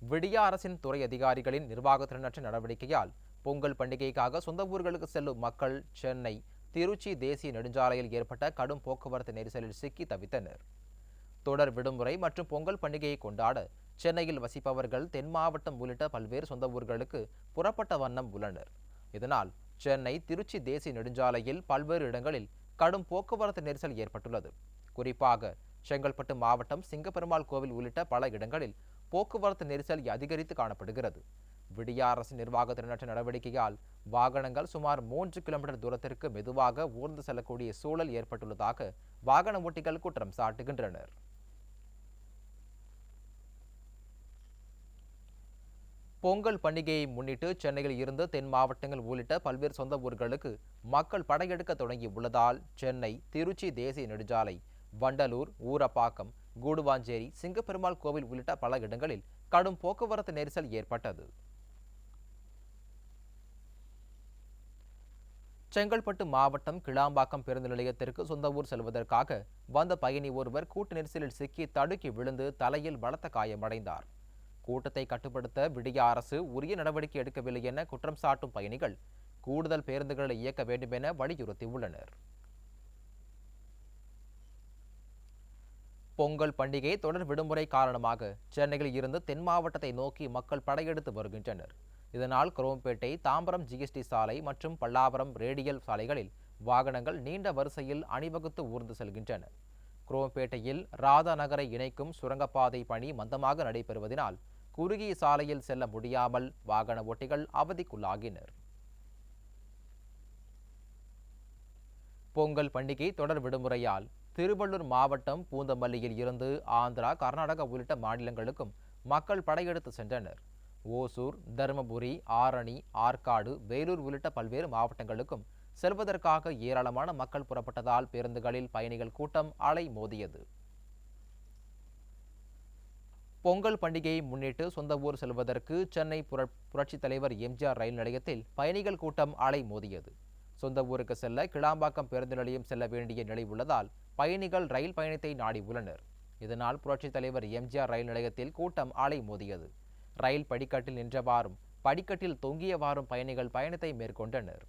விடிய அரசின் துறை அதிகாரிகளின் நிர்வாகத்திறனற்ற நடவடிக்கையால் பொங்கல் பண்டிகைக்காக சொந்த ஊர்களுக்கு செல்லும் மக்கள் சென்னை திருச்சி தேசிய நெடுஞ்சாலையில் ஏற்பட்ட கடும் போக்குவரத்து நெரிசலில் சிக்கி தவித்தனர். தொடர் விடுமுறை மற்றும் பொங்கல் பண்டிகையை கொண்டாட சென்னையில் வசிப்பவர்கள் தென் மாவட்டம் உள்ளிட்ட பல்வேறு சொந்த ஊர்களுக்கு புறப்பட்ட வண்ணம் உள்ளனர். இதனால் சென்னை திருச்சி தேசிய நெடுஞ்சாலையில் பல்வேறு இடங்களில் கடும் போக்குவரத்து நெரிசல் ஏற்பட்டுள்ளது. குறிப்பாக செங்கல்பட்டு மாவட்டம் சிங்கப்பெருமாள் கோவில் உள்ளிட்ட பல இடங்களில் போக்குவரத்து நெரிசல் அதிகரித்து காணப்படுகிறது. விடிய அரசின் நிர்வாகத்திறனற்ற நடவடிக்கையால் வாகனங்கள் சுமார் 3 கிலோமீட்டர் தூரத்திற்கு மெதுவாக ஊர்ந்து செல்லக்கூடிய சூழல் ஏற்பட்டுள்ளதாக வாகன ஓட்டிகள் குற்றம் சாட்டுகின்றனர். பொங்கல் பண்டிகையை முன்னிட்டு சென்னையில் இருந்து தென் மாவட்டங்கள் உள்ளிட்ட பல்வேறு சொந்த ஊர்களுக்கு மக்கள் படையெடுக்க தொடங்கி உள்ளதால் சென்னை திருச்சி தேசிய நெடுஞ்சாலை, வண்டலூர், ஊரப்பாக்கம், கூடுவாஞ்சேரி, சிங்கப்பெருமாள் கோவில் உள்ளிட்ட பல இடங்களில் கடும் போக்குவரத்து நெரிசல் ஏற்பட்டது. செங்கல்பட்டு மாவட்டம் கிளாம்பாக்கம் பேருந்து நிலையத்திற்கு சொந்த ஊர் செல்வதற்காக வந்த பயணி ஒருவர் கூட்ட நெரிசலில் சிக்கி தடுக்கி விழுந்து தலையில் பலத்த காயமடைந்தார். கூட்டத்தை கட்டுப்படுத்த விடிய அரசு உரிய நடவடிக்கை எடுக்கவில்லை என குற்றம் சாட்டும் பயணிகள் கூடுதல் பேருந்துகளை இயக்க வேண்டும் என வலியுறுத்தியுள்ளனர். பொங்கல் பண்டிகை தொடர் விடுமுறை காரணமாக சென்னையில் இருந்து தென் மாவட்டத்தை நோக்கி மக்கள் படையெடுத்து வருகின்றனர். இதனால் குரோம்பேட்டை, தாம்பரம் ஜிஎஸ்டி சாலை மற்றும் பல்லாவரம் ரேடியல் சாலைகளில் வாகனங்கள் நீண்ட வரிசையில் அணிவகுத்து ஊர்ந்து செல்கின்றன. குரோம்பேட்டையில் ராதா நகரை இணைக்கும் சுரங்கப்பாதை பணி மந்தமாக நடைபெறுவதனால் குறுகிய சாலையில் செல்ல முடியாமல் வாகன ஓட்டிகள் அவதிக்குள்ளாகினர். பொங்கல் பண்டிகை தொடர் விடுமுறையால் திருவள்ளூர் மாவட்டம் பூந்தமல்லியில் இருந்து ஆந்திரா, கர்நாடகா உள்ளிட்ட மாநிலங்களுக்கும் மக்கள் படையெடுத்து சென்றனர். ஓசூர், தருமபுரி, ஆரணி, ஆற்காடு, வேலூர் உள்ளிட்ட பல்வேறு மாவட்டங்களுக்கும் செல்வதற்காக ஏராளமான மக்கள் புறப்பட்டதால் பேருந்துகளில் பயணிகள் கூட்டம் அலை மோதியது. பொங்கல் பண்டிகையை முன்னிட்டு சொந்த ஊர் செல்வதற்கு சென்னை புரட்சித் தலைவர் எம்ஜிஆர் ரயில் நிலையத்தில் பயணிகள் கூட்டம் அலை மோதியது. சொந்த ஊருக்கு செல்ல கிளாம்பாக்கம் பேருந்து நிலையம் செல்ல வேண்டிய நிலை உள்ளதால் பயணிகள் ரயில் பயணத்தை நாடி உள்ளனர். இதனால் புரட்சித் தலைவர் எம்ஜிஆர் ரயில் நிலையத்தில் கூட்டம் அலை மோதியது. ரயில் படிக்கட்டில் நின்றவாறும் படிக்கட்டில் தொங்கியவாறும் பயணிகள் பயணத்தை மேற்கொண்டனர்.